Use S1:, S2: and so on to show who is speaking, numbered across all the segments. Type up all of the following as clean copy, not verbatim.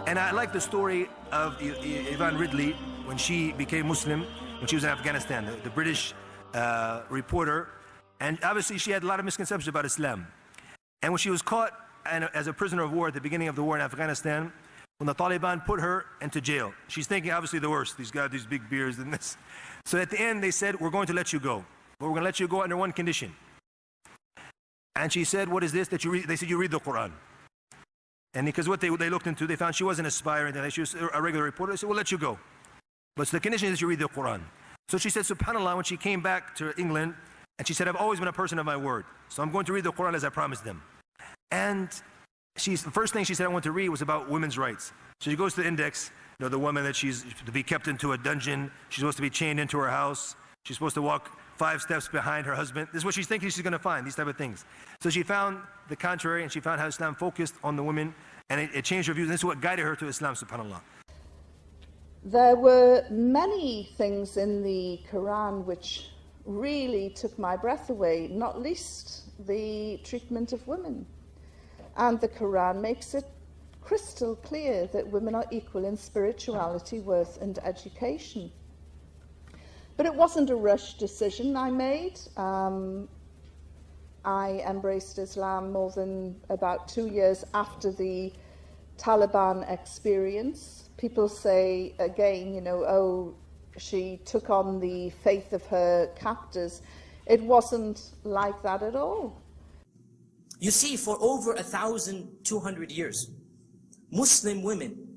S1: And I like the story of Yvonne Ridley when she became Muslim, when she was in Afghanistan, the British reporter. And obviously she had a lot of misconceptions about Islam. And when she was caught as a prisoner of war at the beginning of the war in Afghanistan, when the Taliban put her into jail, she's thinking obviously the worst. These guys, these big beards and this. So at the end they said, we're going to let you go. But we're going to let you go under one condition. And she said, what is this? That you read? They said, you read the Quran. And because what they looked into, they found she wasn't a spy or anything. She was a regular reporter. They said, we'll let you go. But the condition is that you read the Quran. So she said, subhanAllah, when she came back to England, and she said, I've always been a person of my word. So I'm going to read the Quran as I promised them. And the first thing she said I want to read was about women's rights. So she goes to the index, you know, the woman that she's to be kept into a dungeon. She's supposed to be chained into her house. She's supposed to walk 5 steps behind her husband. This is what she's thinking she's going to find, these type of things. So she found the contrary, and she found how Islam focused on the women, and it changed her views. And this is what guided her to Islam, subhanAllah.
S2: There were many things in the Quran which really took my breath away, not least the treatment of women. And the Quran makes it crystal clear that women are equal in spirituality, worth, and education. But it wasn't a rushed decision I made. I embraced Islam more than about 2 years after the Taliban experience. People say again, you know, oh, she took on the faith of her captors. It wasn't like that at all.
S3: You see, for over 1,200 years, Muslim women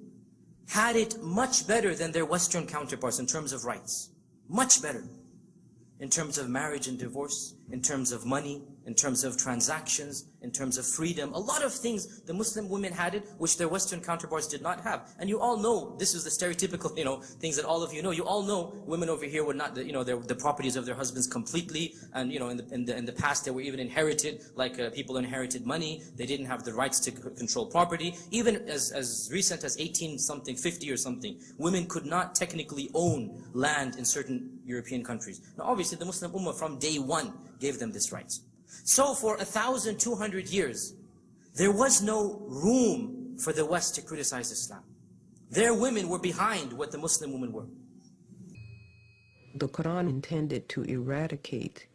S3: had it much better than their Western counterparts in terms of rights. Much better. In terms of marriage and divorce, in terms of money, in terms of transactions, in terms of freedom. A lot of things the Muslim women had it, which their Western counterparts did not have. And you all know, this is the stereotypical, you know, things that all of you know. You all know women over here were not, you know, the properties of their husbands completely. And, you know, in the past they were even inherited, like people inherited money. They didn't have the rights to control property. Even as recent as 18-something, 50 or something, women could not technically own land in certain European countries. Now obviously the Muslim Ummah from day one gave them this rights. So for 1,200 years, there was no room for the West to criticize Islam. Their women were behind what the Muslim women were.
S4: The Quran intended to eradicate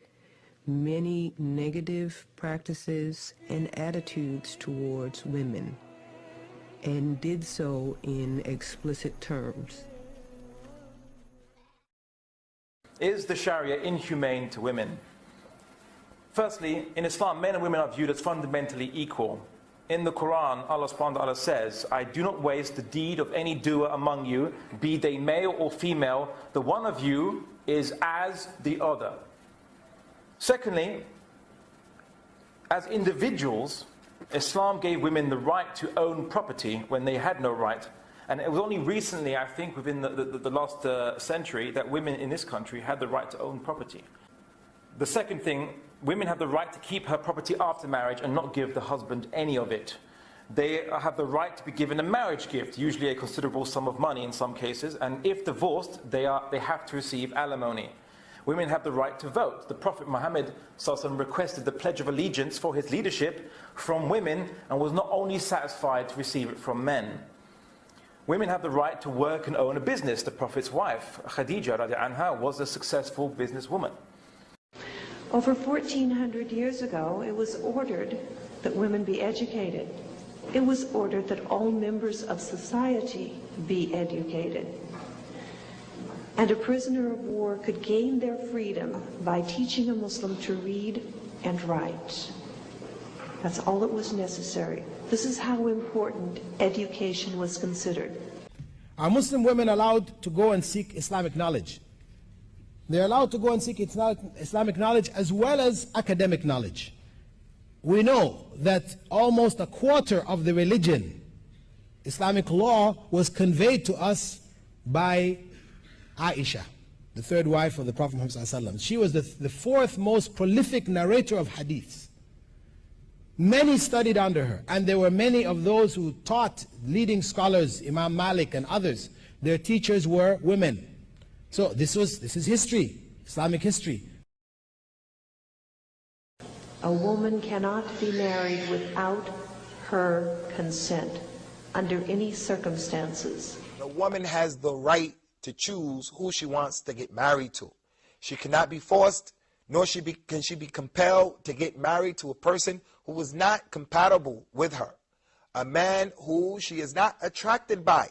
S4: many negative practices and attitudes towards women, and did so in explicit terms.
S5: Is the Sharia inhumane to women? Firstly, in Islam, men and women are viewed as fundamentally equal. In the Quran, Allah subhanahu wa ta'ala says, I do not waste the deed of any doer among you, be they male or female, the one of you is as the other. Secondly, as individuals, Islam gave women the right to own property when they had no right. And it was only recently, I think, within the last century, that women in this country had the right to own property. The second thing, women have the right to keep her property after marriage and not give the husband any of it. They have the right to be given a marriage gift, usually a considerable sum of money in some cases, and if divorced, they have to receive alimony. Women have the right to vote. The Prophet Muhammad requested the Pledge of Allegiance for his leadership from women and was not only satisfied to receive it from men. Women have the right to work and own a business. The Prophet's wife, Khadija radiallahu anha, was a successful businesswoman.
S6: Over 1,400 years ago, it was ordered that women be educated. It was ordered that all members of society be educated. And a prisoner of war could gain their freedom by teaching a Muslim to read and write. That's all that was necessary. This is how important education was considered.
S7: Are Muslim women allowed to go and seek Islamic knowledge? They're allowed to go and seek Islamic knowledge as well as academic knowledge. We know that almost a quarter of the religion, Islamic law, was conveyed to us by Aisha, the third wife of the Prophet Muhammad ﷺ. She was the fourth most prolific narrator of hadiths. Many studied under her, and there were many of those who taught, leading scholars, Imam Malik and others. Their teachers were women. So this is history, Islamic history.
S6: A woman cannot be married without her consent. under any circumstances.
S8: The woman has the right to choose who she wants to get married to. She cannot be forced, nor can she be compelled to get married to a person who is not compatible with her, a man who she is not attracted by,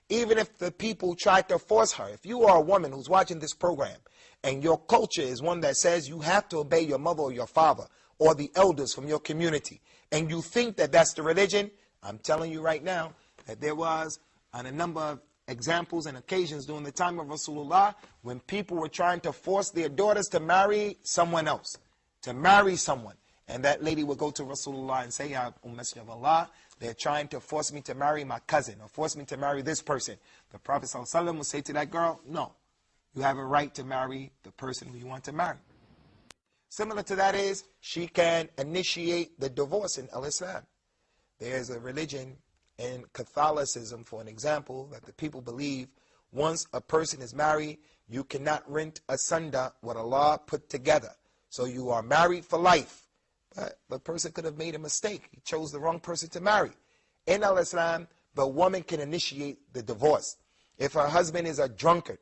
S8: even if the people try to force her. If you are a woman who's watching this program and your culture is one that says you have to obey your mother or your father or the elders from your community, and you think that that's the religion, I'm telling you right now that there was on a number of examples and occasions during the time of Rasulullah when people were trying to force their daughters to marry someone else, to marry someone. And that lady would go to Rasulullah and say, Ya Messenger of Allah, they're trying to force me to marry my cousin or force me to marry this person. The Prophet ﷺ would say to that girl, no, you have a right to marry the person who you want to marry. Similar to that is, she can initiate the divorce in Al-Islam. There's a religion in Catholicism, for an example, that the people believe once a person is married, you cannot rent asunder what Allah put together. So you are married for life. But the person could have made a mistake. He chose the wrong person to marry. In Al-Islam, the woman can initiate the divorce. If her husband is a drunkard,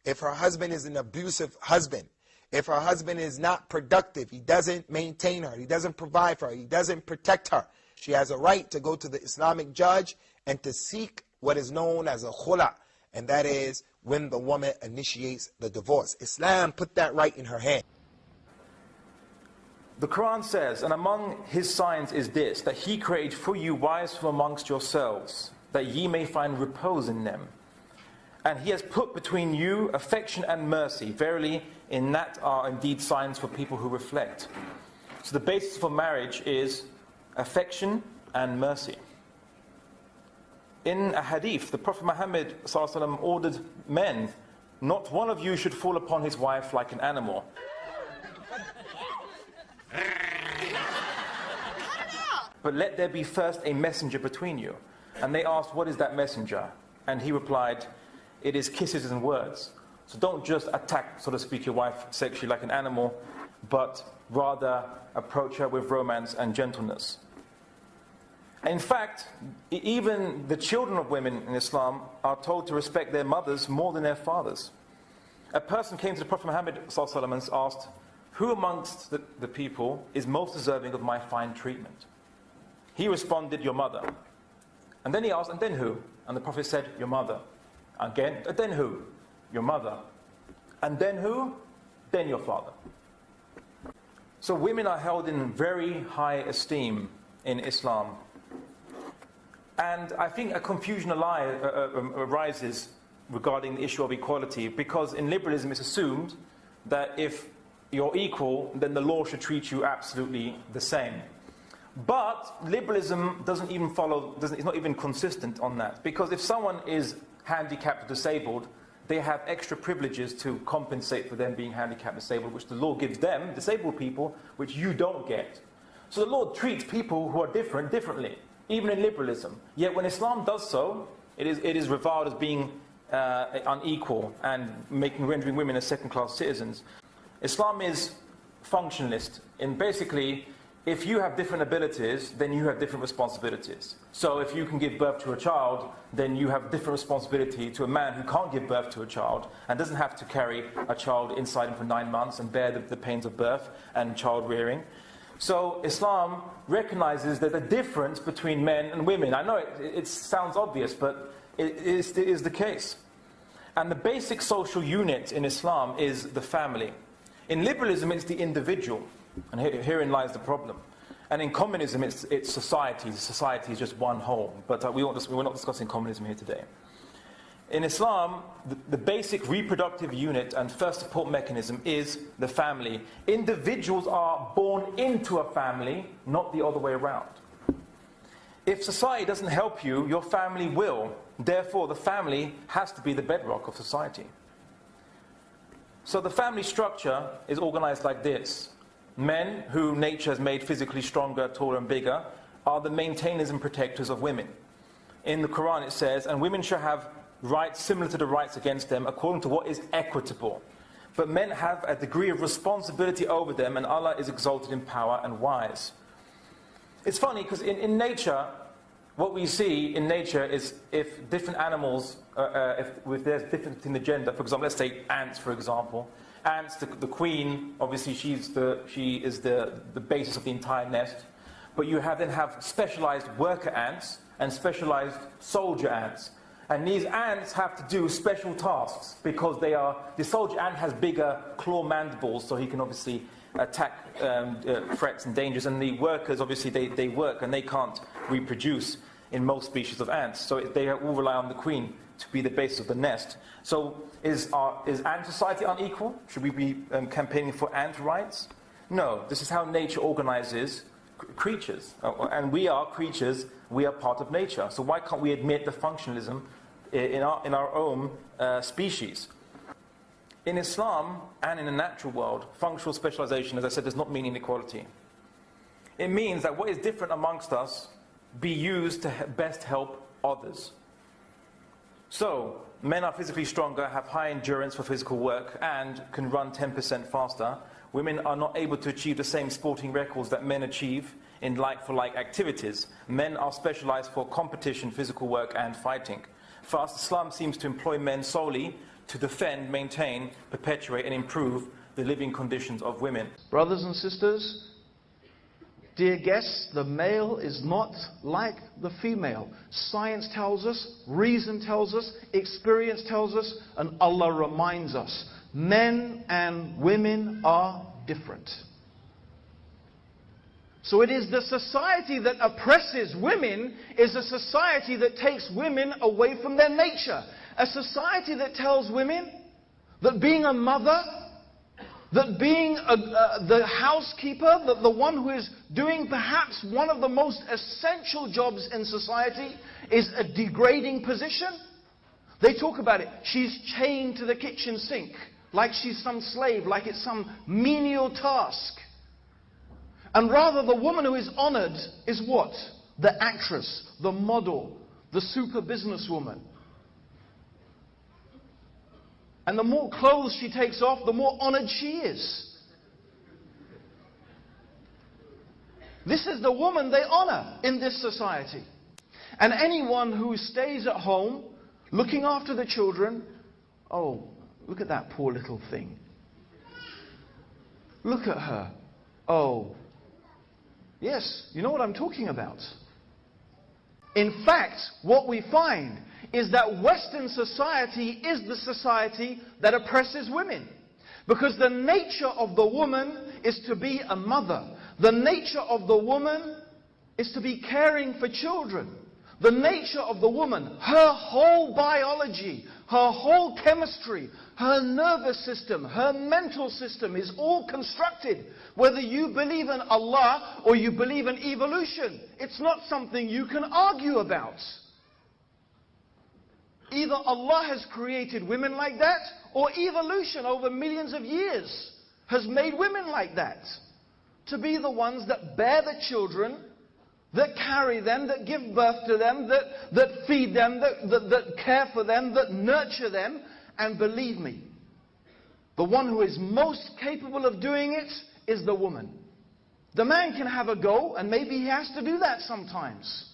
S8: if her husband is an abusive husband, if her husband is not productive, he doesn't maintain her, he doesn't provide for her, he doesn't protect her, she has a right to go to the Islamic judge and to seek what is known as a khula, and that is when the woman initiates the divorce. Islam put that right in her hand.
S5: The Quran says, and among his signs is this, that he created for you wives from amongst yourselves, that ye may find repose in them. And he has put between you affection and mercy. Verily, in that are indeed signs for people who reflect. So the basis for marriage is affection and mercy. In a hadith, the Prophet Muhammad ﷺ ordered men, not one of you should fall upon his wife like an animal. But let there be first a messenger between you. And they asked, what is that messenger? And he replied, it is kisses and words. So don't just attack, so to speak, your wife sexually like an animal, but rather approach her with romance and gentleness. In fact, even the children of women in Islam are told to respect their mothers more than their fathers. A person came to the Prophet Muhammad ﷺ and asked, who amongst the people is most deserving of my fine treatment? He responded, your mother. And then he asked, and then who? And the Prophet said, your mother. Again, and then who? Your mother. And then who? Then your father. So women are held in very high esteem in Islam. And I think a confusion arises regarding the issue of equality, because in liberalism it's assumed that if you're equal, then the law should treat you absolutely the same. But liberalism doesn't even follow, it's not even consistent on that. Because if someone is handicapped or disabled, they have extra privileges to compensate for them being handicapped or disabled, which the law gives them, disabled people, which you don't get. So the law treats people who are different differently, even in liberalism. Yet when Islam does so, it is reviled as being unequal and rendering women as second-class citizens. Islam is functionalist in basically, if you have different abilities, then you have different responsibilities. So if you can give birth to a child, then you have different responsibility to a man who can't give birth to a child and doesn't have to carry a child inside him for 9 months and bear the pains of birth and child rearing. So Islam recognizes that the difference between men and women, I know it sounds obvious, but it is the case. And the basic social unit in Islam is the family. In liberalism, it's the individual. And herein lies the problem. And in communism, it's society. Society is just one whole. But we're not discussing communism here today. In Islam, the basic reproductive unit and first support mechanism is the family. Individuals are born into a family, not the other way around. If society doesn't help you, your family will. Therefore, the family has to be the bedrock of society. So the family structure is organized like this. Men, who nature has made physically stronger, taller and bigger, are the maintainers and protectors of women. In the Quran it says, and women shall have rights similar to the rights against them according to what is equitable. But men have a degree of responsibility over them, and Allah is exalted in power and wise. It's funny because in nature, What we see in nature is if different animals, if there's difference in the gender, for example, let's take ants, for example. Ants, the queen, obviously she is the basis of the entire nest. But you then have specialized worker ants and specialized soldier ants. And these ants have to do special tasks because the soldier ant has bigger claw mandibles, so he can obviously attack threats and dangers. And the workers, obviously, they work and they can't reproduce in most species of ants. So they all rely on the queen to be the basis of the nest. So is ant society unequal? Should we be campaigning for ant rights? No, this is how nature organizes creatures. And we are creatures, we are part of nature. So why can't we admit the functionalism in our own species? In Islam and in the natural world, functional specialization, as I said, does not mean inequality. It means that what is different amongst us be used to best help others. So, men are physically stronger, have high endurance for physical work, and can run 10% faster. Women are not able to achieve the same sporting records that men achieve in like-for-like activities. Men are specialized for competition, physical work, and fighting. For us, Islam seems to employ men solely to defend, maintain, perpetuate, and improve the living conditions of women.
S9: Brothers and sisters, dear guests, the male is not like the female. Science tells us, reason tells us, experience tells us, and Allah reminds us. Men and women are different. So it is the society that oppresses women is a society that takes women away from their nature. A society that tells women that being a mother, that being the housekeeper, that the one who is doing perhaps one of the most essential jobs in society is a degrading position. They talk about it. She's chained to the kitchen sink, like she's some slave, like it's some menial task. And rather the woman who is honored is what? The actress, the model, the super businesswoman. And the more clothes she takes off, the more honored she is. This is the woman they honor in this society. And anyone who stays at home, looking after the children, oh, look at that poor little thing. Look at her. Oh, yes, you know what I'm talking about. In fact, what we find is that Western society is the society that oppresses women. Because the nature of the woman is to be a mother. The nature of the woman is to be caring for children. The nature of the woman, her whole biology, her whole chemistry, her nervous system, her mental system is all constructed. Whether you believe in Allah or you believe in evolution, it's not something you can argue about. Either Allah has created women like that, or evolution over millions of years has made women like that. To be the ones that bear the children, that carry them, that give birth to them, that feed them, that care for them, that nurture them. And believe me, the one who is most capable of doing it is the woman. The man can have a go, and maybe he has to do that sometimes.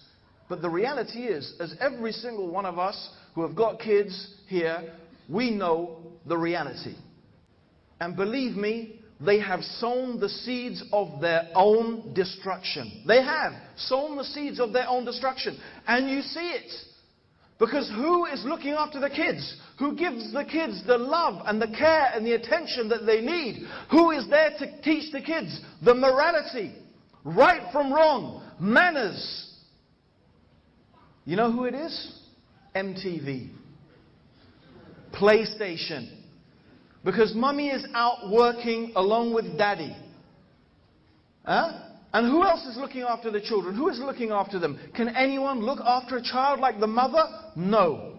S9: But the reality is, as every single one of us who have got kids here, we know the reality. And believe me, they have sown the seeds of their own destruction. They have sown the seeds of their own destruction. And you see it. Because who is looking after the kids? Who gives the kids the love and the care and the attention that they need? Who is there to teach the kids the morality, right from wrong, manners? You know who it is? MTV, PlayStation, because mummy is out working along with daddy. And who else is looking after the children? Who is looking after them? Can anyone look after a child like the mother? No.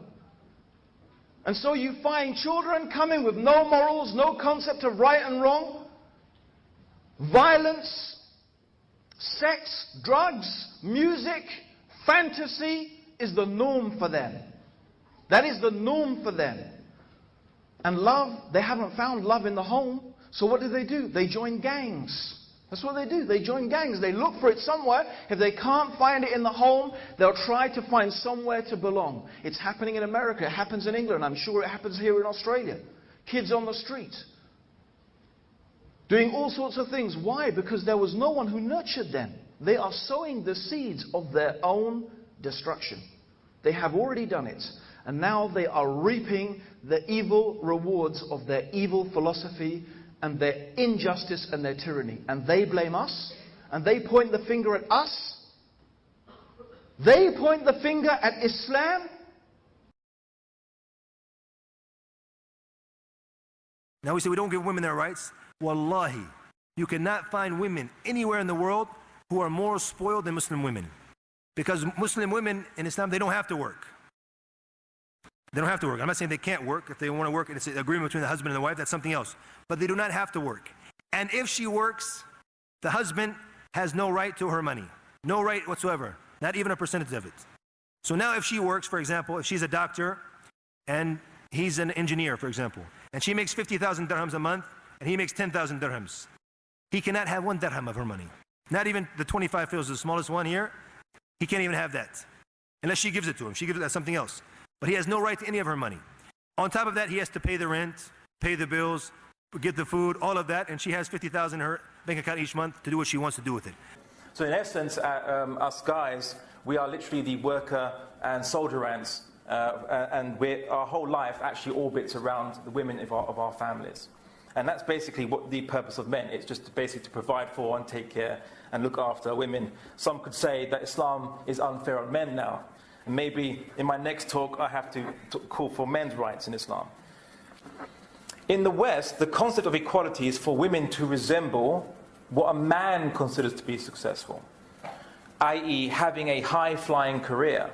S9: And so you find children coming with no morals, no concept of right and wrong, violence, sex, drugs, music, fantasy is the norm for them. That is the norm for them. And love, they haven't found love in the home. So what do? They join gangs. That's what they do. They join gangs. They look for it somewhere. If they can't find it in the home, they'll try to find somewhere to belong. It's happening in America. It happens in England. I'm sure it happens here in Australia. Kids on the street doing all sorts of things. Why? Because there was no one who nurtured them. They are sowing the seeds of their own destruction. They have already done it. And now they are reaping the evil rewards of their evil philosophy and their injustice and their tyranny. And they blame us, and they point the finger at us. They point the finger at Islam.
S1: Now we say we don't give women their rights. Wallahi, you cannot find women anywhere in the world who are more spoiled than Muslim women. Because Muslim women in Islam, they don't have to work. They don't have to work. I'm not saying they can't work. If they want to work, it's an agreement between the husband and the wife, that's something else. But they do not have to work. And if she works, the husband has no right to her money. No right whatsoever. Not even a percentage of it. So now if she works, for example, if she's a doctor and he's an engineer, for example, and she makes 50,000 dirhams a month and he makes 10,000 dirhams, he cannot have 1 dirham of her money. Not even the 25 fils, the smallest one here, he can't even have that. Unless she gives it to him. She gives it as something else. But he has no right to any of her money. On top of that, he has to pay the rent, pay the bills, get the food, all of that, and she has 50,000 in her bank account each month to do what she wants to do with it.
S5: So in essence, us guys, we are literally the worker and soldier ants, and our whole life actually orbits around the women of our families. And that's basically what the purpose of men is, just basically to provide for and take care and look after women. Some could say that Islam is unfair on men now. And maybe in my next talk I have to call for men's rights in Islam. In the West, the concept of equality is for women to resemble what a man considers to be successful, i.e. having a high-flying career.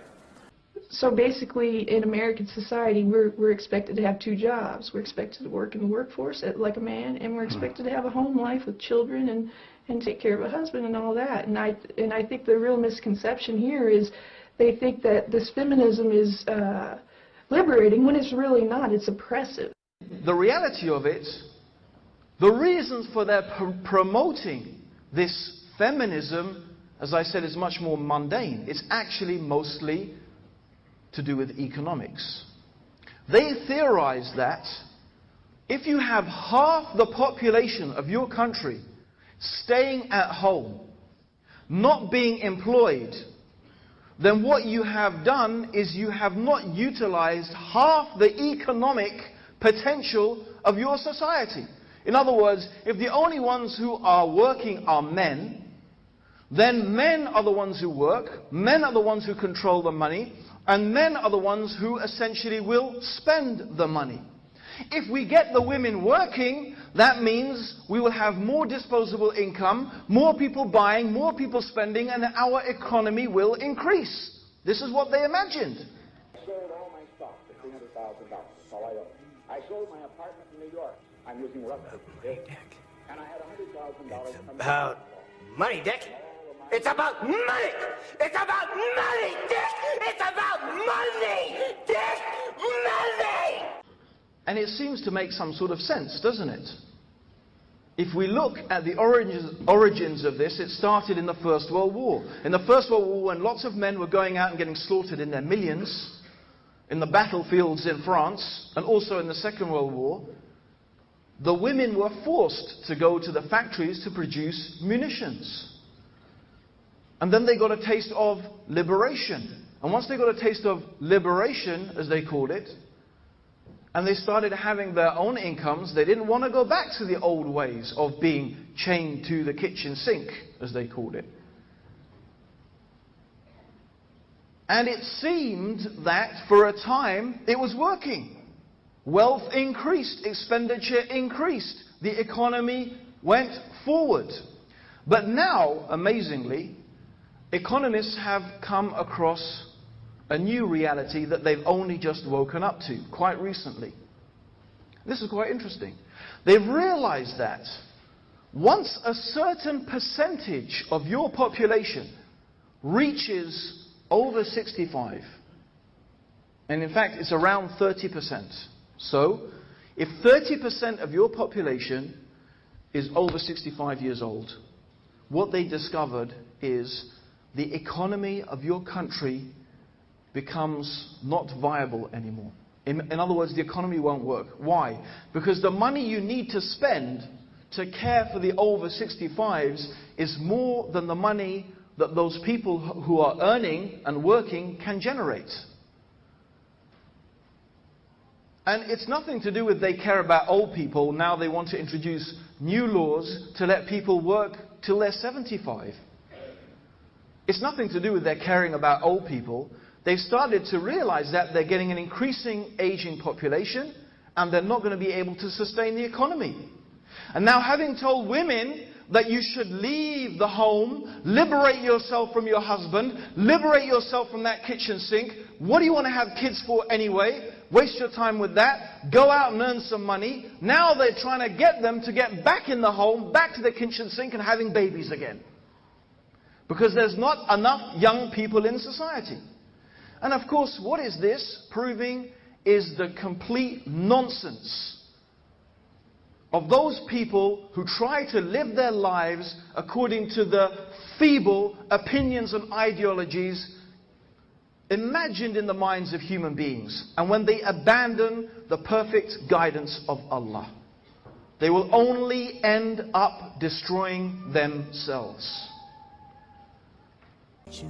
S10: So basically, in American society, we're expected to have 2 jobs. We're expected to work in the workforce like a man, and we're expected to have a home life with children and take care of a husband and all that. And I think the real misconception here is they think that this feminism is liberating when it's really not. It's oppressive.
S9: The reality of it, the reasons for their promoting this feminism, as I said, is much more mundane. It's actually mostly to do with economics. They theorize that if you have half the population of your country staying at home, not being employed, then what you have done is you have not utilized half the economic potential of your society. In other words, if the only ones who are working are men, then men are the ones who work, men are the ones who control the money, and men are the ones who essentially will spend the money. If we get the women working, that means we will have more disposable income, more people buying, more people spending, and our economy will increase. This is what they imagined.
S11: I sold all my stock for $300,000. That's all I owe. I sold my apartment in New York. I'm using rough figures. And I had $100,000 from
S12: about money, Dick. It's about money! It's about money, Dick! It's about money! Dick! Money!
S9: And it seems to make some sort of sense, doesn't it? If we look at the origins of this, it started in the First World War. In the First World War, when lots of men were going out and getting slaughtered in their millions, in the battlefields in France, and also in the Second World War, the women were forced to go to the factories to produce munitions. And then they got a taste of liberation. And once they got a taste of liberation, as they called it, and they started having their own incomes, they didn't want to go back to the old ways of being chained to the kitchen sink, as they called it. And it seemed that for a time it was working. Wealth increased, expenditure increased, the economy went forward. But now, amazingly, economists have come across a new reality that they've only just woken up to quite recently. This is quite interesting. They've realized that once a certain percentage of your population reaches over 65, and in fact it's around 30%. So, if 30% of your population is over 65 years old, what they discovered is the economy of your country becomes not viable anymore. In other words, the economy won't work. Why? Because the money you need to spend to care for the over 65s is more than the money that those people who are earning and working can generate. And it's nothing to do with they care about old people. Now they want to introduce new laws to let people work till they're 75. It's nothing to do with their caring about old people. They've started to realize that they're getting an increasing aging population and they're not going to be able to sustain the economy. And now, having told women that you should leave the home, liberate yourself from your husband, liberate yourself from that kitchen sink. What do you want to have kids for anyway? Waste your time with that. Go out and earn some money. Now they're trying to get them to get back in the home, back to the kitchen sink and having babies again. Because there's not enough young people in society. And of course, what is this proving is the complete nonsense of those people who try to live their lives according to the feeble opinions and ideologies imagined in the minds of human beings. And when they abandon the perfect guidance of Allah, they will only end up destroying themselves.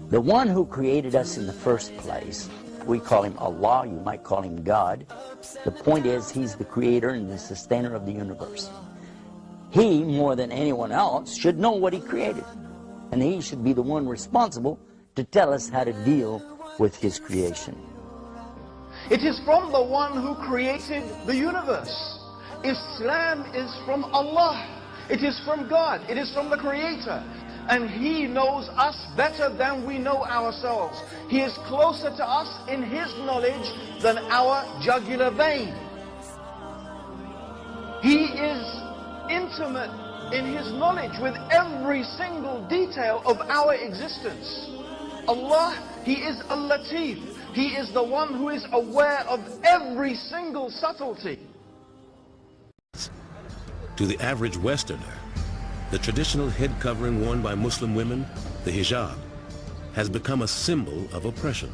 S13: The one who created us in the first place, we call him Allah, you might call him God. The point is, he's the creator and the sustainer of the universe. He, more than anyone else, should know what he created. And he should be the one responsible to tell us how to deal with his creation.
S9: It is from the one who created the universe. Islam is from Allah. It is from God. It is from the Creator. And He knows us better than we know ourselves. He is closer to us in His knowledge than our jugular vein. He is intimate in His knowledge with every single detail of our existence. Allah, He is Al-Latif. He is the one who is aware of every single subtlety.
S14: To the average Westerner, the traditional head covering worn by Muslim women, the hijab, has become a symbol of oppression.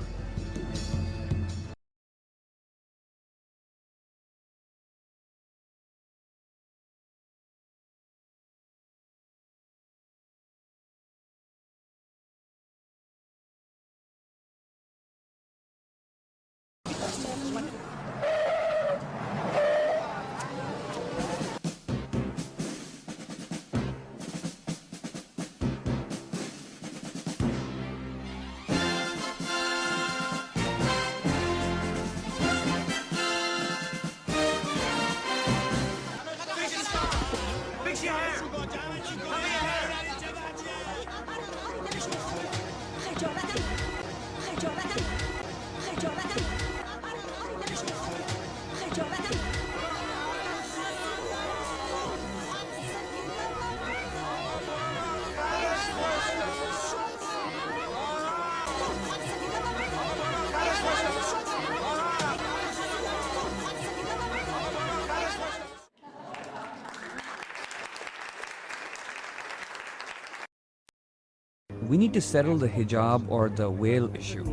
S15: We need to settle the hijab or the veil issue.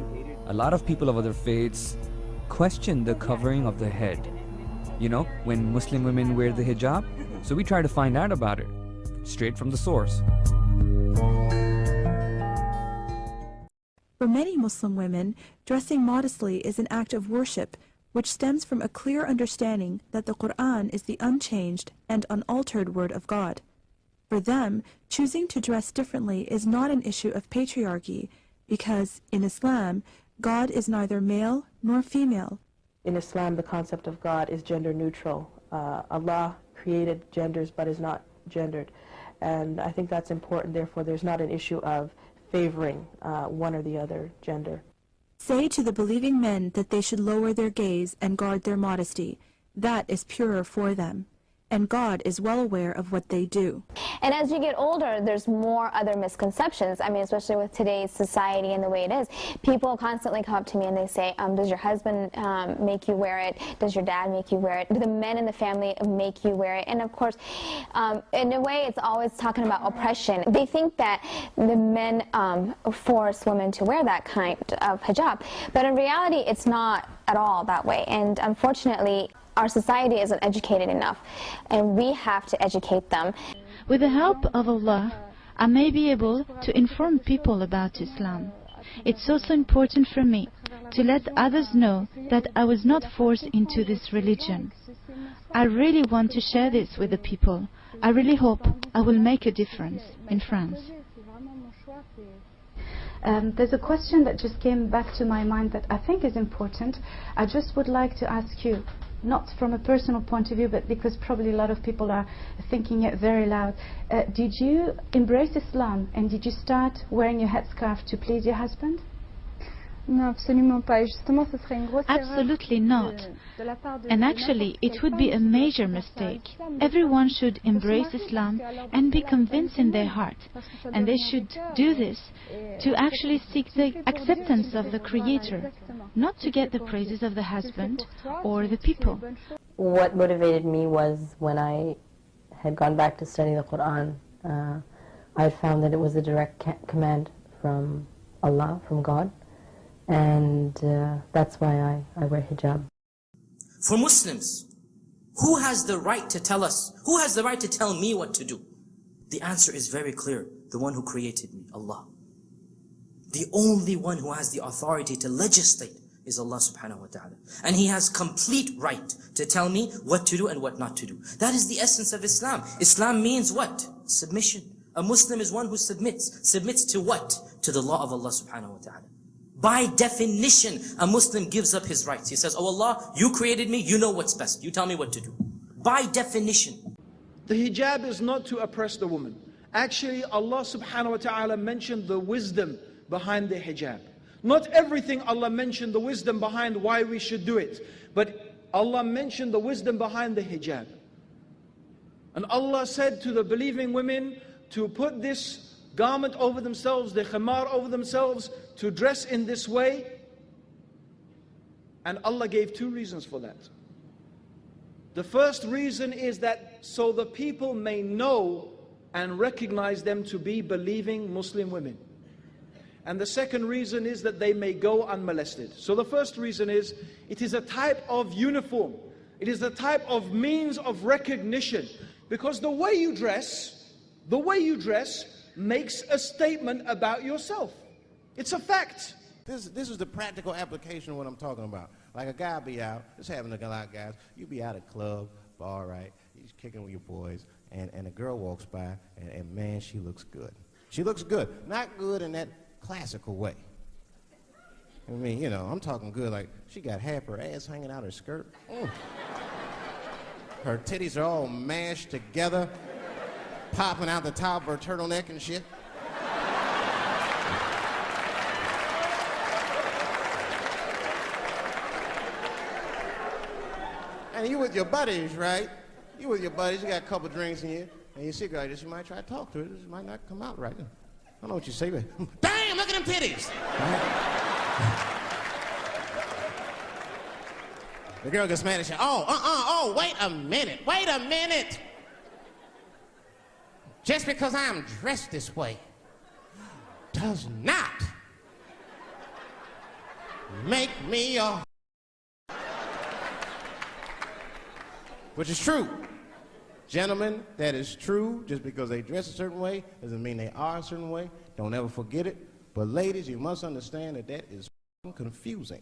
S15: A lot of people of other faiths question the covering of the head. You know, when Muslim women wear the hijab, so we try to find out about it, straight from the source.
S16: For many Muslim women, dressing modestly is an act of worship which stems from a clear understanding that the Quran is the unchanged and unaltered word of God. For them, choosing to dress differently is not an issue of patriarchy, because in Islam, God is neither male nor female.
S6: In Islam, the concept of God is gender neutral. Allah created genders but is not gendered. And I think that's important. Therefore, there's not an issue of favoring one or the other gender.
S16: Say to the believing men that they should lower their gaze and guard their modesty. That is purer for them. and God is well aware of what they do.
S17: And as you get older, there's more other misconceptions. I mean, especially with today's society and the way it is. People constantly come up to me and they say, does your husband make you wear it? Does your dad make you wear it? Do the men in the family make you wear it? And of course, in a way, it's always talking about oppression. They think that the men force women to wear that kind of hijab. But in reality, it's not at all that way. And unfortunately, our society isn't educated enough, and we have to educate them.
S18: With the help of Allah, I may be able to inform people about Islam. It's also important for me to let others know that I was not forced into this religion. I really want to share this with the people. I really hope I will make a difference in France.
S19: There's a question that just came back to my mind that I think is important. I just would like to ask you, not from a personal point of view, but because probably a lot of people are thinking it very loud. Did you embrace Islam and did you start wearing your headscarf to please your husband?
S20: Non, absolument pas. Justement, ce serait une grosse erreur.
S18: Absolutely not. And actually, it would be a major mistake. Everyone should embrace Islam and be convinced in their heart. And they should do this to actually seek the acceptance of the Creator, not to get the praises of the husband or the people.
S21: What motivated me was when I had gone back to study the Quran, I found that it was a direct command from Allah, from God. And that's why I wear hijab.
S3: For Muslims, who has the right to tell us? Who has the right to tell me what to do? The answer is very clear. The one who created me, Allah. The only one who has the authority to legislate is Allah subhanahu wa ta'ala. And He has complete right to tell me what to do and what not to do. That is the essence of Islam. Islam means what? Submission. A Muslim is one who submits. Submits to what? To the law of Allah subhanahu wa ta'ala. By definition, a Muslim gives up his rights. He says, oh Allah, you created me, you know what's best. You tell me what to do. By definition.
S9: The hijab is not to oppress the woman. Actually, Allah subhanahu wa ta'ala mentioned the wisdom behind the hijab. Not everything Allah mentioned the wisdom behind why we should do it. But Allah mentioned the wisdom behind the hijab. And Allah said to the believing women to put this garment over themselves, the khimar over themselves, to dress in this way. And Allah gave two reasons for that. The first reason is that so the people may know and recognize them to be believing Muslim women. And the second reason is that they may go unmolested. So the first reason is, it is a type of uniform. It is a type of means of recognition. Because the way you dress makes a statement about yourself. It's a fact.
S22: This is the practical application of what I'm talking about. Like a guy be out, just having a lot of guys, you be out at a club, bar, right? He's kicking with your boys, and a girl walks by, and man, she looks good. She looks good. Not good in that classical way. I mean, you know, I'm talking good like she got half her ass hanging out her skirt. Her titties are all mashed together, popping out the top of her turtleneck and shit. And you with your buddies, right? You with your buddies, you got a couple drinks in you, and you see a girl like this, you might try to talk to her. This might not come out right. I don't know what you say, but damn, look at them titties! The girl gets mad and says, oh, wait a minute. Just because I'm dressed this way does not make me a... Which is true. Gentlemen, that is true. Just because they dress a certain way doesn't mean they are a certain way. Don't ever forget it. But ladies, you must understand that that is confusing.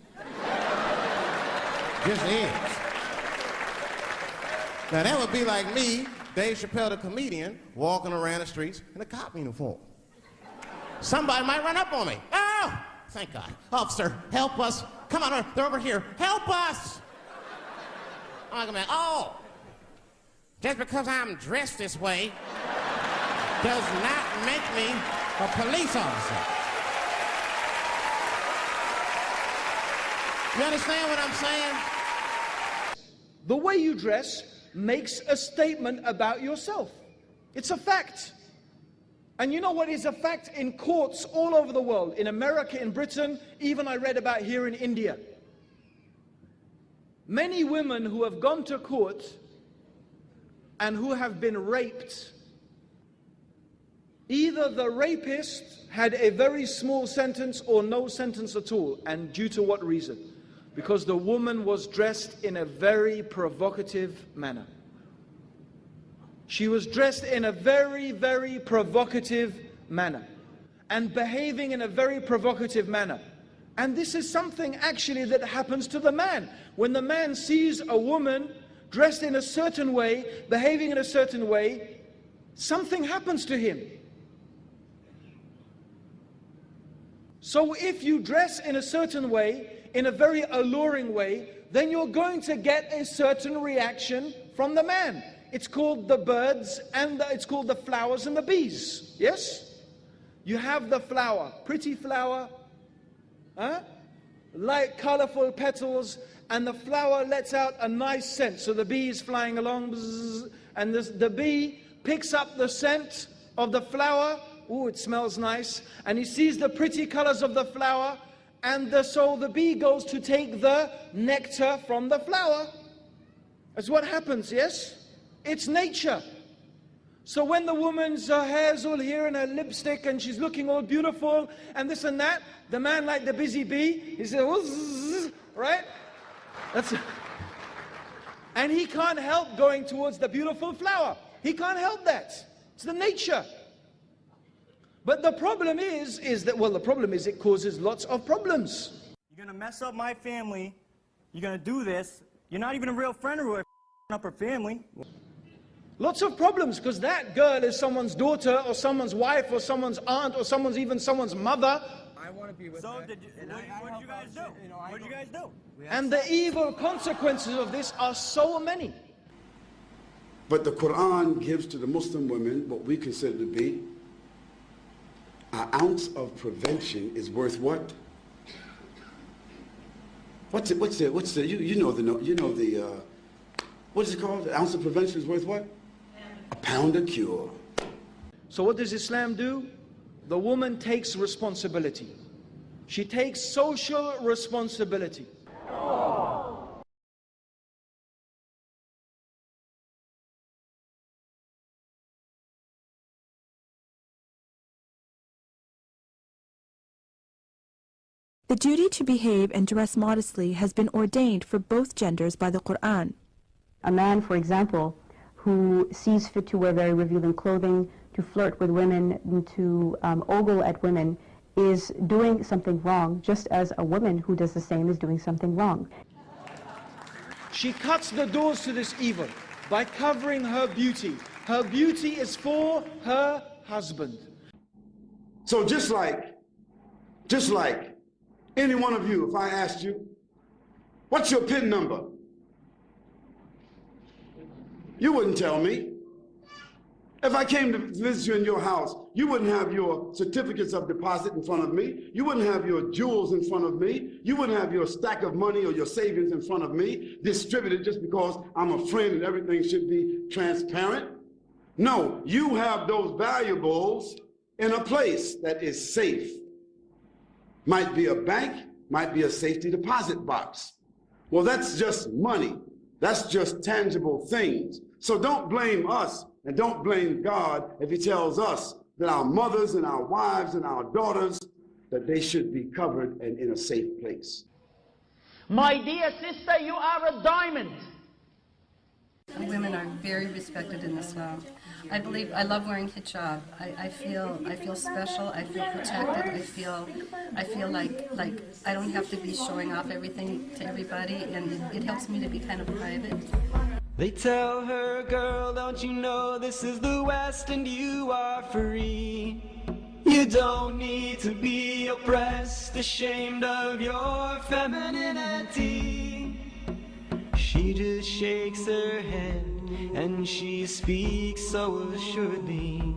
S22: Just is. Now that would be like me, Dave Chappelle the comedian, walking around the streets in a cop uniform. Somebody might run up on me. Oh, thank God. Officer, help us. Come on, they're over here. Help us. I'm like, oh, just because I'm dressed this way does not make me a police officer. You understand what I'm saying?
S9: The way you dress makes a statement about yourself. It's a fact. And you know what is a fact in courts all over the world, in America, in Britain, even I read about here in India. Many women who have gone to court and who have been raped, either the rapist had a very small sentence or no sentence at all. And due to what reason? Because the woman was dressed in a very provocative manner. She was dressed in a very, very provocative manner and behaving in a very provocative manner. And this is something actually that happens to the man. When the man sees a woman dressed in a certain way, behaving in a certain way, something happens to him. So if you dress in a certain way, in a very alluring way, then you're going to get a certain reaction from the man. It's called the birds and it's called the flowers and the bees. Yes? You have the flower, pretty flower, light, colorful petals, and the flower lets out a nice scent. So the bee is flying along, bzzz, and the bee picks up the scent of the flower. Ooh, it smells nice. And he sees the pretty colors of the flower, and so the bee goes to take the nectar from the flower. That's what happens, yes? It's nature. So when the woman's hair's all here and her lipstick and she's looking all beautiful and this and that, the man, like the busy bee, he says, right? And he can't help going towards the beautiful flower. He can't help that. It's the nature. But the problem is that, well, the problem is it causes lots of problems.
S2: You're gonna mess up my family. You're gonna do this. You're not even a real friend or up her family.
S9: Lots of problems, because that girl is someone's daughter or someone's wife or someone's aunt or even someone's mother.
S2: I want to be with her. What did you guys do? What did you guys do?
S9: And the evil consequences of this are so many.
S4: But the Quran gives to the Muslim women what we consider to be an ounce of prevention is worth what? What's the you know the what is it called? An ounce of prevention is worth what? A pound of cure.
S9: So what does Islam do? The woman takes responsibility. She takes social responsibility.
S16: The duty to behave and dress modestly has been ordained for both genders by the Quran.
S21: A man, for example, who sees fit to wear very revealing clothing, to flirt with women, to ogle at women, is doing something wrong, just as a woman who does the same is doing something wrong.
S9: She cuts the doors to this evil by covering her beauty. Her beauty is for her husband.
S4: So just like any one of you, if I asked you, what's your PIN number? You wouldn't tell me. If I came to visit you in your house, you wouldn't have your certificates of deposit in front of me. You wouldn't have your jewels in front of me. You wouldn't have your stack of money or your savings in front of me, distributed just because I'm a friend and everything should be transparent. No, you have those valuables in a place that is safe. Might be a bank, might be a safety deposit box. Well, that's just money. That's just tangible things. So don't blame us and don't blame God if he tells us that our mothers and our wives and our daughters, that they should be covered and in a safe place.
S9: My dear sister, you are a diamond.
S23: Women are very respected in Islam. I love wearing hijab. I feel special. I feel protected. I feel like I don't have to be showing off everything to everybody, and it helps me to be kind of private.
S24: They tell her, girl, don't you know this is the West and you are free? You don't need to be oppressed, ashamed of your femininity. She just shakes her head and she speaks so assuredly.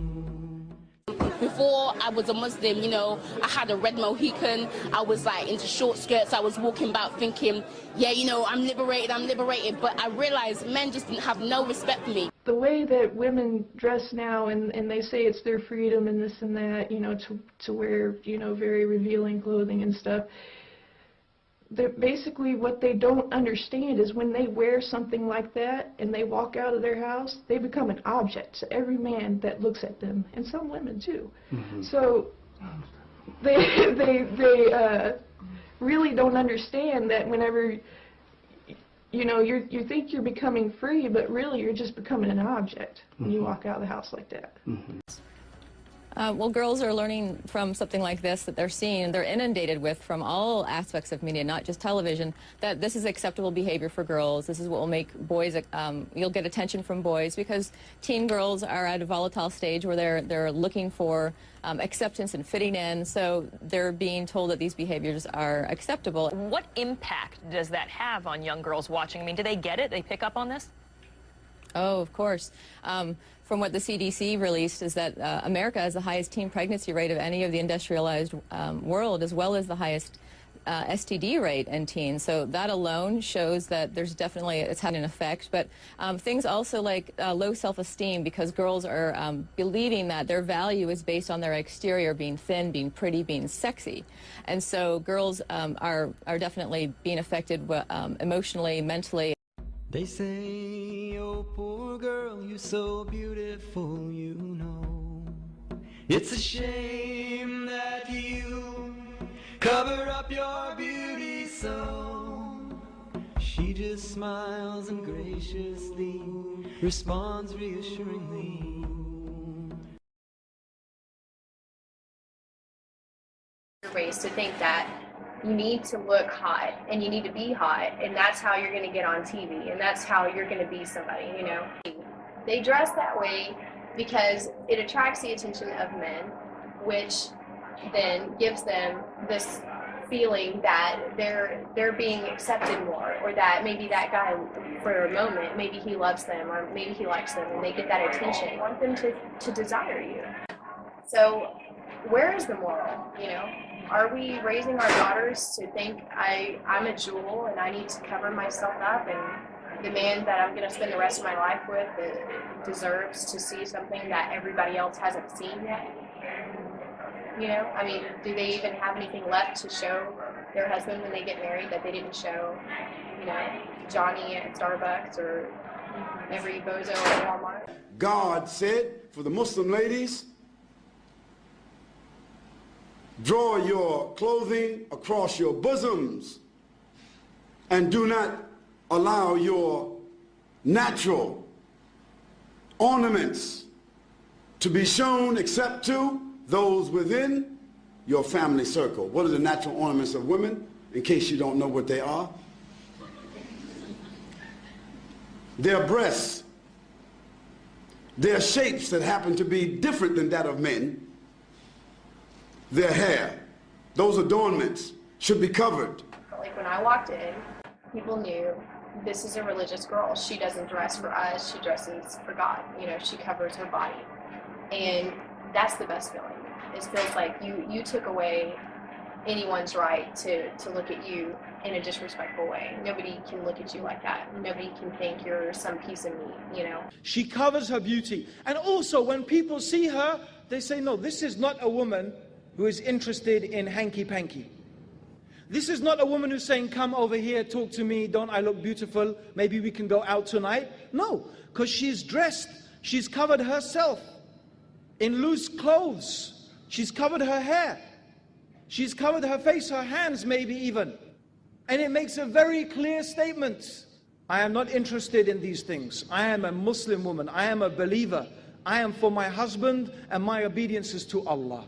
S1: Before I was a Muslim, you know, I had a red Mohican, I was like into short skirts, I was walking about thinking, yeah, you know, I'm liberated, but I realized men just didn't have no respect for me.
S10: The way that women dress now, and they say it's their freedom and this and that, you know, to wear, you know, very revealing clothing and stuff, basically what they don't understand is when they wear something like that and they walk out of their house, they become an object to every man that looks at them, and some women too. So they really don't understand that whenever, you know, you think you're becoming free, but really you're just becoming an object when you walk out of the house like that.
S5: Well, girls are learning from something like this that they're seeing, they're inundated with from all aspects of media, not just television, that this is acceptable behavior for girls. This is what will make boys, you'll get attention from boys, because teen girls are at a volatile stage where they're looking for acceptance and fitting in, so they're being told that these behaviors are acceptable.
S7: What impact does that have on young girls watching? I mean, do they get it? They pick up on this?
S5: Oh, of course. From what the CDC released is that America has the highest teen pregnancy rate of any of the industrialized world, as well as the highest STD rate in teens. So that alone shows that there's definitely, it's had an effect. But things also like low self-esteem, because girls are believing that their value is based on their exterior, being thin, being pretty, being sexy. And so girls are definitely being affected emotionally, mentally.
S24: They say, oh poor girl, you're so beautiful, you know. It's a shame that you cover up your beauty so. She just smiles and graciously responds reassuringly.
S8: Raised to think that you need to look hot and you need to be hot, and that's how you're going to get on TV, and that's how you're going to be somebody, you know. They dress that way because it attracts the attention of men, which then gives them this feeling that they're being accepted more, or that maybe that guy for a moment, maybe he loves them or maybe he likes them, and they get that attention. I want them to desire you. So where is the moral, you know? Are we raising our daughters to think I'm a jewel and I need to cover myself up, and the man that I'm going to spend the rest of my life with deserves to see something that everybody else hasn't seen yet? You know, I mean, do they even have anything left to show their husband when they get married that they didn't show, you know, Johnny at Starbucks or every bozo at Walmart?
S4: God said for the Muslim ladies, draw your clothing across your bosoms and do not allow your natural ornaments to be shown except to those within your family circle. What are the natural ornaments of women, in case you don't know what they are? Their breasts, their shapes that happen to be different than that of men, their hair, those adornments should be covered.
S8: Like when I walked in, people knew this is a religious girl. She doesn't dress for us, she dresses for God. You know, she covers her body. And that's the best feeling. It feels like you took away anyone's right to look at you in a disrespectful way. Nobody can look at you like that. Nobody can think you're some piece of meat, you know.
S9: She covers her beauty. And also when people see her, they say, no, this is not a woman who is interested in hanky-panky. This is not a woman who's saying, come over here, talk to me, don't I look beautiful, maybe we can go out tonight. No, because she's dressed, she's covered herself in loose clothes. She's covered her hair. She's covered her face, her hands maybe even. And it makes a very clear statement. I am not interested in these things. I am a Muslim woman. I am a believer. I am for my husband, and my obedience is to Allah.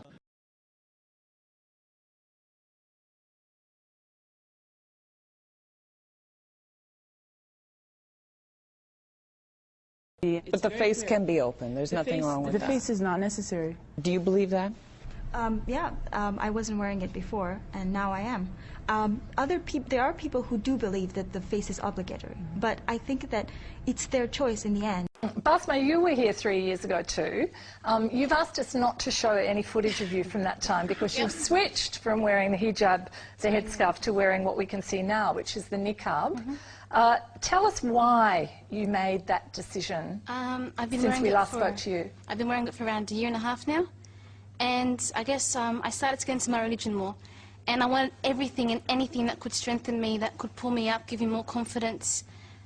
S25: But the face can be open. There's nothing wrong with that.
S26: The face is not necessary.
S25: Do you believe that?
S27: I wasn't wearing it before, and now I am. There are people who do believe that the face is obligatory, but I think that it's their choice in the end.
S6: Basma, you were here 3 years ago too. You've asked us not to show any footage of you from that time because you've switched from wearing the hijab, the headscarf, to wearing what we can see now, which is the niqab. Tell us why you made that decision since we last spoke to you.
S11: I've been wearing it for around a year and a half now. And I guess I started to get into my religion more. And I wanted everything and anything that could strengthen me, that could pull me up, give me more confidence.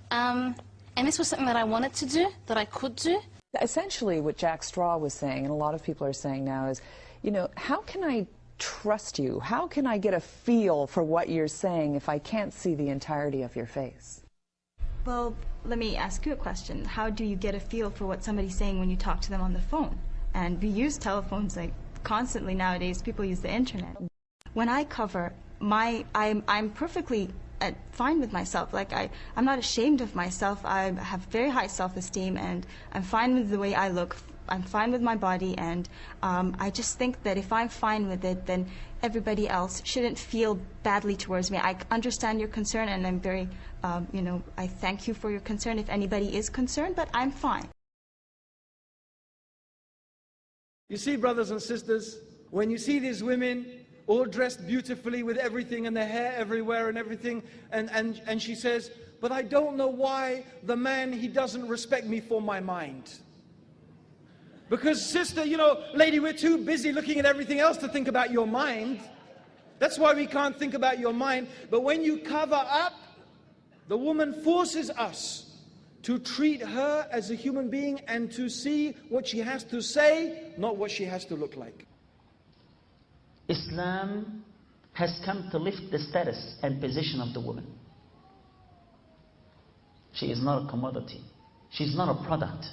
S11: And this was something that I wanted to do, that I could do.
S12: Essentially what Jack Straw was saying, and a lot of people are saying now, is, you know, how can I trust you? How can I get a feel for what you're saying if I can't see the entirety of your face?
S27: Well, let me ask you a question. How do you get a feel for what somebody's saying when you talk to them on the phone? And we use telephones like constantly nowadays. People use the internet. When I cover, I'm perfectly fine with myself. Like I'm not ashamed of myself. I have very high self-esteem, and I'm fine with the way I look. I'm fine with my body, and I just think that if I'm fine with it, then everybody else shouldn't feel badly towards me. I understand your concern, and I'm very, you know, I thank you for your concern if anybody is concerned, but I'm fine.
S13: You see, brothers and sisters, when you see these women all dressed beautifully with everything and their hair everywhere and everything, and she says, but I don't know why the man, he doesn't respect me for my mind. Because sister, you know, lady, we're too busy looking at everything else to think about your mind. That's why we can't think about your mind. But when you cover up, the woman forces us to treat her as a human being and to see what she has to say, not what she has to look like.
S14: Islam has come to lift the status and position of the woman. She is not a commodity. She's not a product.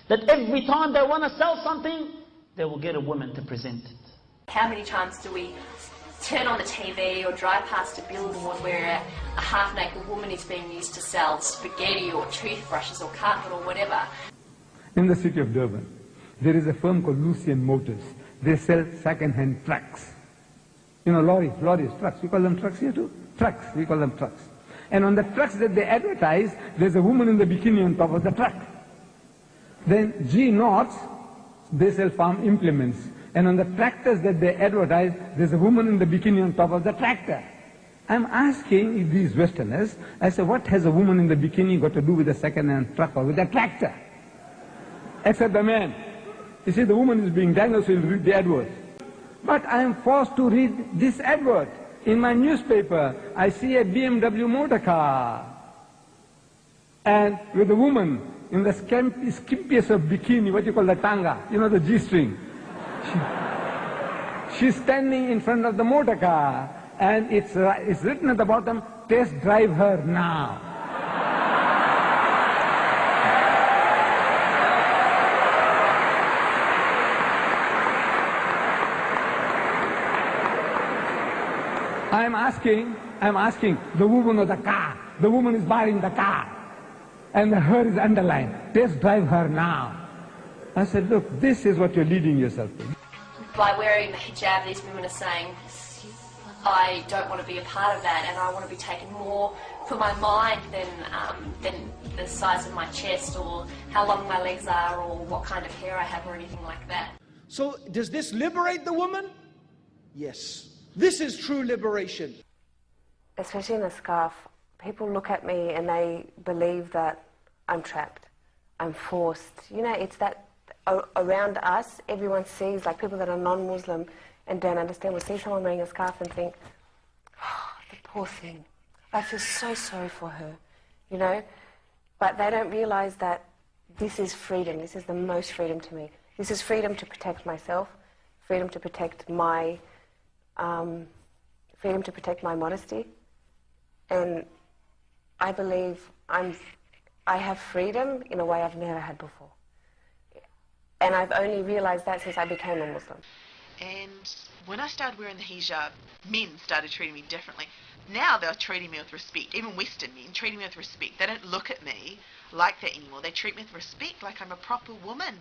S14: That every time they want to sell something, they will get a woman to present it.
S15: How many times do we turn on the TV or drive past a billboard where a half-naked woman is being used to sell spaghetti or toothbrushes or carpet or whatever?
S26: In the city of Durban, there is a firm called Lucian Motors. They sell second-hand trucks. You know, lorries, trucks. We call them trucks here too? Trucks, we call them trucks. And on the trucks that they advertise, there's a woman in the bikini on top of the truck. Then G-Knots, they sell farm implements. And on the tractors that they advertise, there's a woman in the bikini on top of the tractor. I'm asking these Westerners, I say, what has a woman in the bikini got to do with a second-hand truck or with a tractor? Except the man. You see, the woman is being dangled, so you'll read the advert. But I am forced to read this advert. In my newspaper, I see a BMW motor car. And with a woman in the skimpiest of bikini, what you call the tanga, you know, the G-string. She's standing in front of the motor car, and it's written at the bottom, test drive her now. I'm asking the woman of the car. The woman is buying the car. And the her is underlined. Test drive her now. I said, look, this is what you're leading yourself to.
S15: By wearing the hijab, these women are saying, I don't want to be a part of that, and I want to be taken more for my mind than the size of my chest or how long my legs are or what kind of hair I have or anything like that.
S13: So does this liberate the woman? Yes. This is true liberation.
S28: Especially in the scarf, people look at me and they believe that I'm trapped, I'm forced. You know, it's that around us, everyone sees, like people that are non-Muslim and don't understand, will see someone wearing a scarf and think, oh, the poor thing. I feel so sorry for her, you know. But they don't realize that this is freedom. This is the most freedom to me. This is freedom to protect myself, freedom to protect my modesty, and I believe I have freedom in a way I've never had before. And I've only realized that since I became a Muslim.
S29: And when I started wearing the hijab, men started treating me differently. Now they're treating me with respect, even Western men treating me with respect. They don't look at me like that anymore. They treat me with respect, like I'm a proper woman.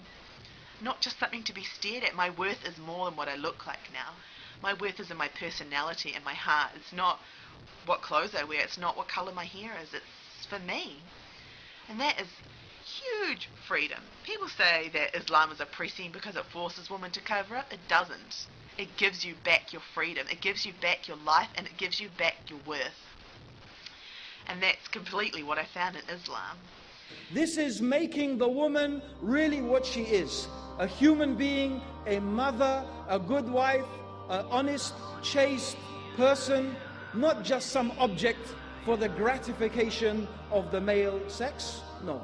S29: Not just something to be stared at. My worth is more than what I look like now. My worth is in my personality and my heart. It's not what clothes I wear. It's not what colour my hair is. It's for me. And that is huge freedom. People say that Islam is oppressing because it forces women to cover up. It doesn't. It gives you back your freedom. It gives you back your life, and it gives you back your worth. And that's completely what I found in Islam.
S13: This is making the woman really what she is. A human being, a mother, a good wife, an honest, chaste person, not just some object for the gratification of the male sex. No.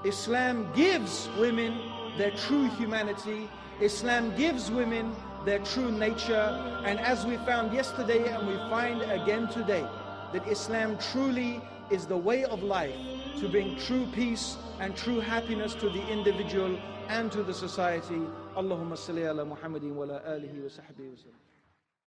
S13: Islam gives women their true humanity. Islam gives women their true nature. And as we found yesterday and we find again today, that Islam truly is the way of life to bring true peace and true happiness to the individual and to the society. Allahumma salli ala Muhammadin wa ala alihi wa sahbihi wa sallam.